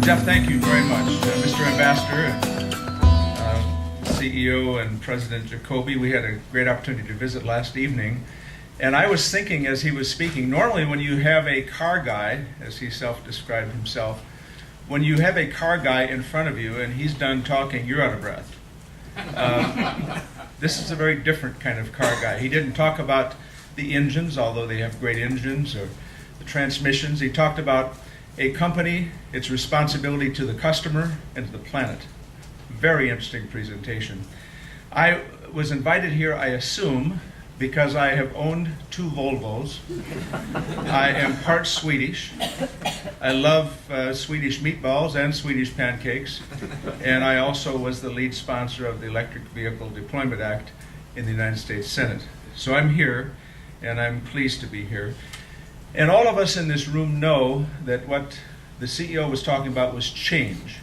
Jeff, thank you very much. Mr. Ambassador, CEO and President Jacoby, we had a great opportunity to visit last evening. And I was thinking as he was speaking, normally when you have a car guy, as he self-described himself, when you have a car guy in front of you and he's done talking, you're out of breath. This is a very different kind of car guy. He didn't talk about the engines, although they have great engines, or the transmissions. He talked about a company, its responsibility to the customer and to the planet. Very interesting presentation. I was invited here, I assume, because I have owned 2 Volvos. I am part Swedish. I love Swedish meatballs and Swedish pancakes. And I also was the lead sponsor of the Electric Vehicle Deployment Act in the United States Senate. So I'm here, and I'm pleased to be here. And all of us in this room know that what the CEO was talking about was change.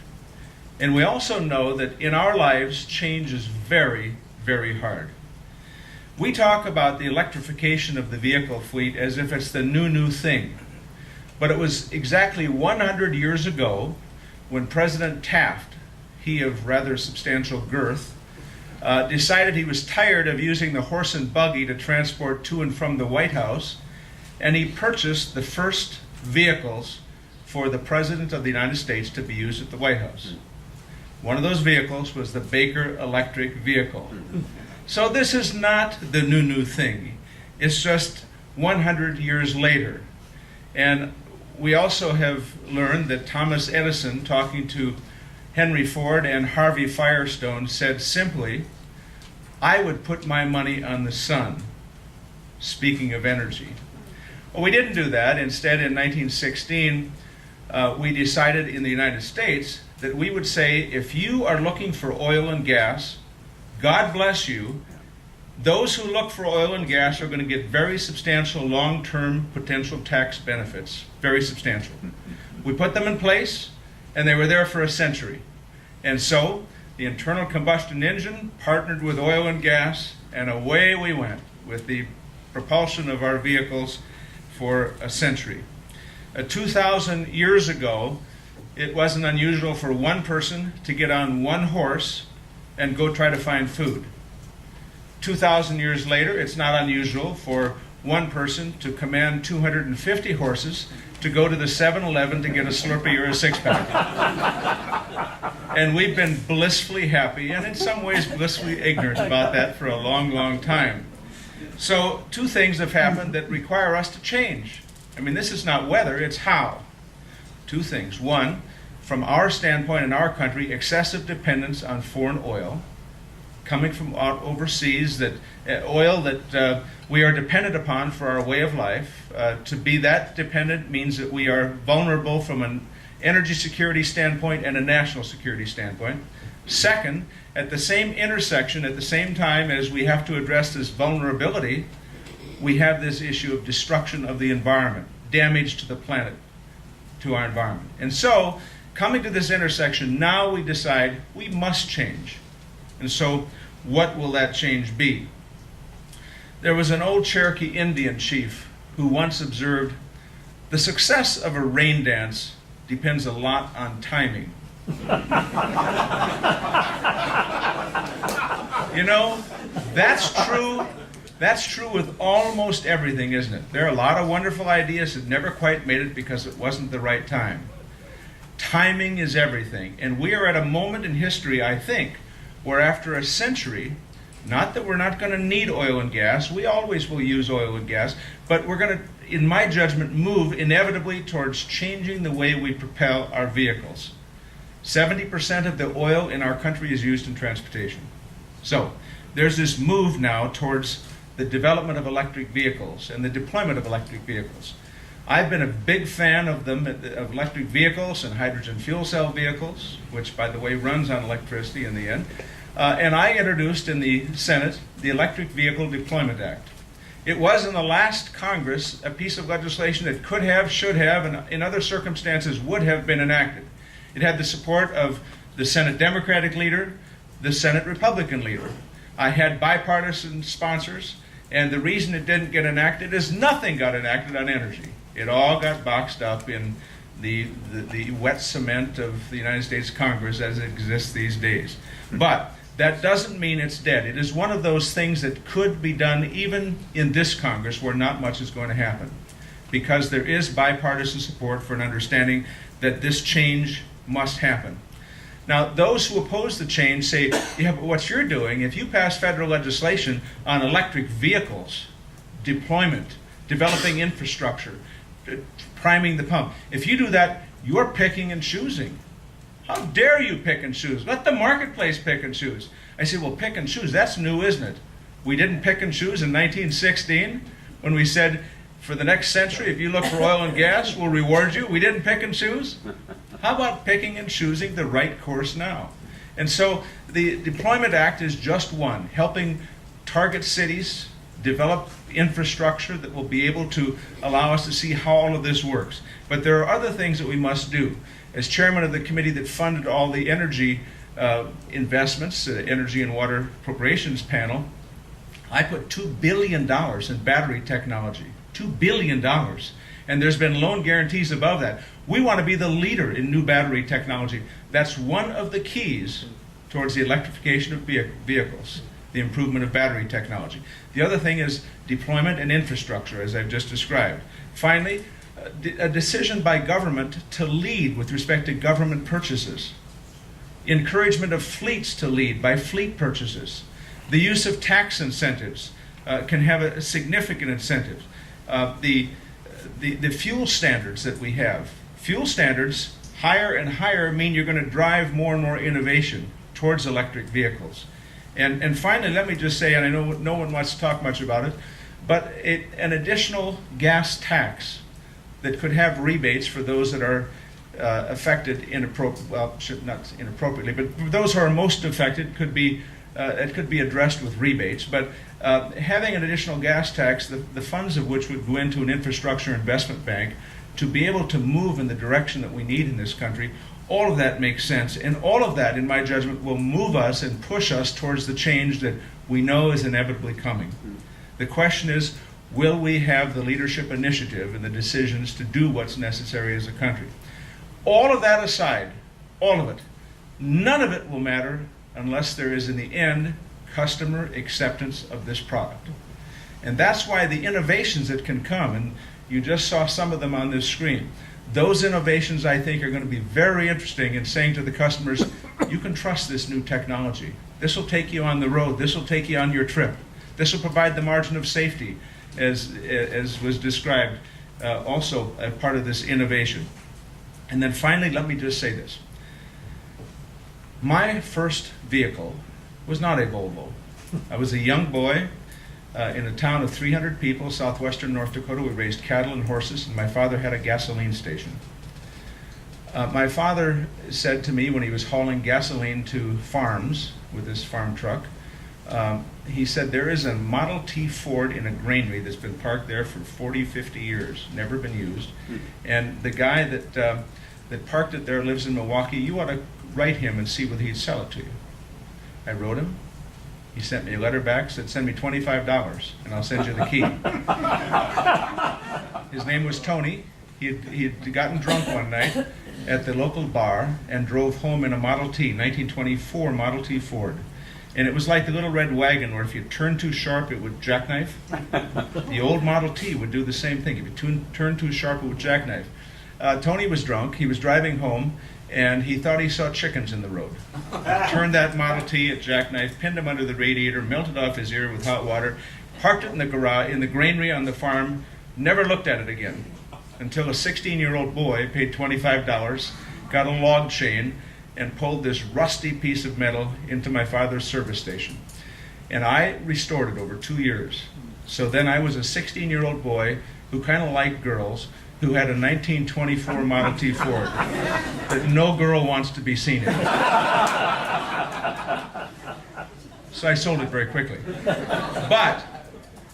And we also know that in our lives, change is very, very hard. We talk about the electrification of the vehicle fleet as if it's the new thing. But it was exactly 100 years ago when President Taft, he of rather substantial girth, decided he was tired of using the horse and buggy to transport to and from the White House, and he purchased the first vehicles for the President of the United States to be used at the White House. One of those vehicles was the Baker electric vehicle. So this is not the new thing. It's just 100 years later. And we also have learned that Thomas Edison, talking to Henry Ford and Harvey Firestone, said simply, "I would put my money on the sun," speaking of energy. Well, we didn't do that. Instead, in 1916, we decided in the United States that we would say, if you are looking for oil and gas, God bless you. Those who look for oil and gas are going to get very substantial long-term potential tax benefits, very substantial. We put them in place, and they were there for a century. And so the internal combustion engine partnered with oil and gas, and away we went with the propulsion of our vehicles for a century. 2,000 years ago, it wasn't unusual for one person to get on one horse and go try to find food. 2,000 years later, it's not unusual for one person to command 250 horses to go to the 7-Eleven to get a Slurpee or a six-pack. And we've been blissfully happy, and in some ways blissfully ignorant about that for a long, long time. So 2 things have happened that require us to change. I mean, this is not whether, it's how. 2 things. One, from our standpoint in our country, excessive dependence on foreign oil, coming from out overseas, that oil that we are dependent upon for our way of life. To be that dependent means that we are vulnerable from an energy security standpoint and a national security standpoint. Second, at the same intersection, at the same time as we have to address this vulnerability, we have this issue of destruction of the environment, damage to the planet, to our environment. And so, coming to this intersection, now we decide we must change. And so, what will that change be? There was an old Cherokee Indian chief who once observed, "The success of a rain dance depends a lot on timing." You know, that's true. That's true with almost everything, isn't it? There are a lot of wonderful ideas that never quite made it because it wasn't the right time. Timing is everything. And we are at a moment in history, I think, where after a century, not that we're not going to need oil and gas, we always will use oil and gas, but we're going to, in my judgment, move inevitably towards changing the way we propel our vehicles. 70% of the oil in our country is used in transportation. So there's this move now towards the development of electric vehicles and the deployment of electric vehicles. I've been a big fan of them, of electric vehicles and hydrogen fuel cell vehicles, which, by the way, runs on electricity in the end. And I introduced in the Senate the Electric Vehicle Deployment Act. It was in the last Congress a piece of legislation that could have, should have, and in other circumstances would have been enacted. It had the support of the Senate Democratic leader, the Senate Republican leader. I had bipartisan sponsors, and the reason it didn't get enacted is nothing got enacted on energy. It all got boxed up in the wet cement of the United States Congress as it exists these days. But that doesn't mean it's dead. It is one of those things that could be done even in this Congress where not much is going to happen, because there is bipartisan support for an understanding that this change must happen. Now, those who oppose the change say, yeah, but what you're doing, if you pass federal legislation on electric vehicles, deployment, developing infrastructure, priming the pump, if you do that, you're picking and choosing. How dare you pick and choose? Let the marketplace pick and choose. I say, well, pick and choose, that's new, isn't it? We didn't pick and choose in 1916 when we said, for the next century, if you look for oil and gas, we'll reward you. We didn't pick and choose. How about picking and choosing the right course now? And so the Deployment Act is just one, helping target cities develop infrastructure that will be able to allow us to see how all of this works. But there are other things that we must do. As chairman of the committee that funded all the energy investments, the Energy and Water Appropriations Panel, I put $2 billion in battery technology. $2 billion. And there's been loan guarantees above that. We want to be the leader in new battery technology. That's one of the keys towards the electrification of vehicles, the improvement of battery technology. The other thing is deployment and infrastructure, as I've just described. Finally, a decision by government to lead with respect to government purchases. Encouragement of fleets to lead by fleet purchases. The use of tax incentives can have a significant incentive. The fuel standards that we have. Fuel standards, higher and higher, mean you're going to drive more and more innovation towards electric vehicles. And finally, let me just say, and I know no one wants to talk much about it, but an additional gas tax that could have rebates for those that are affected not inappropriately, but for those who are most affected it could be addressed with rebates. But having an additional gas tax, the funds of which would go into an infrastructure investment bank to be able to move in the direction that we need in this country, all of that makes sense. And all of that, in my judgment, will move us and push us towards the change that we know is inevitably coming. The question is, will we have the leadership initiative and the decisions to do what's necessary as a country? All of that aside, all of it, none of it will matter unless there is, in the end, customer acceptance of this product. And that's why the innovations that can come, and you just saw some of them on this screen, those innovations, I think, are going to be very interesting in saying to the customers, you can trust this new technology. This will take you on the road. This will take you on your trip. This will provide the margin of safety, as was described, also a part of this innovation. And then finally, let me just say this. My first vehicle was not a Volvo. I was a young boy in a town of 300 people, southwestern North Dakota. We raised cattle and horses, and my father had a gasoline station. My father said to me when he was hauling gasoline to farms with his farm truck, he said, there is a Model T Ford in a granary that's been parked there for 40, 50 years, never been used. And the guy that parked it there lives in Milwaukee. You ought to write him and see whether he'd sell it to you. I wrote him. He sent me a letter back, said, send me $25 and I'll send you the key. His name was Tony. He had gotten drunk one night at the local bar and drove home in a Model T, 1924 Model T Ford. And it was like the little red wagon where if you turned too sharp, it would jackknife. The old Model T would do the same thing. If you turned too sharp, it would jackknife. Tony was drunk. He was driving home, and he thought he saw chickens in the road. Turned that Model T at jackknife, pinned him under the radiator, melted off his ear with hot water, parked it in the garage, in the granary on the farm, never looked at it again until a 16-year-old boy paid $25, got a log chain, and pulled this rusty piece of metal into my father's service station. And I restored it over 2 years. So then I was a 16-year-old boy who kind of liked girls, who had a 1924 Model T Ford that no girl wants to be seen in. So I sold it very quickly. But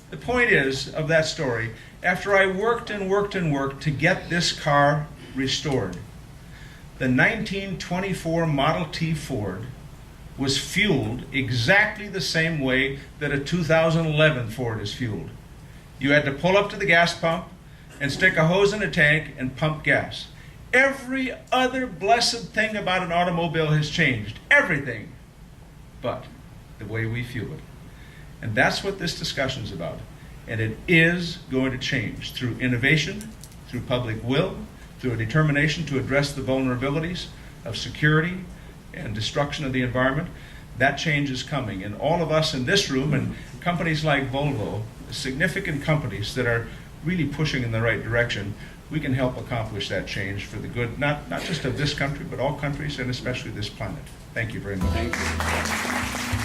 the point is, of that story, after I worked and worked and worked to get this car restored, the 1924 Model T Ford was fueled exactly the same way that a 2011 Ford is fueled. You had to pull up to the gas pump and stick a hose in a tank and pump gas. Every other blessed thing about an automobile has changed. Everything. But the way we fuel it. And that's what this discussion is about. And it is going to change through innovation, through public will, through a determination to address the vulnerabilities of security and destruction of the environment. That change is coming. And all of us in this room and companies like Volvo, significant companies that are really pushing in the right direction, we can help accomplish that change for the good, not just of this country, but all countries and especially this planet. Thank you very much. Thank you.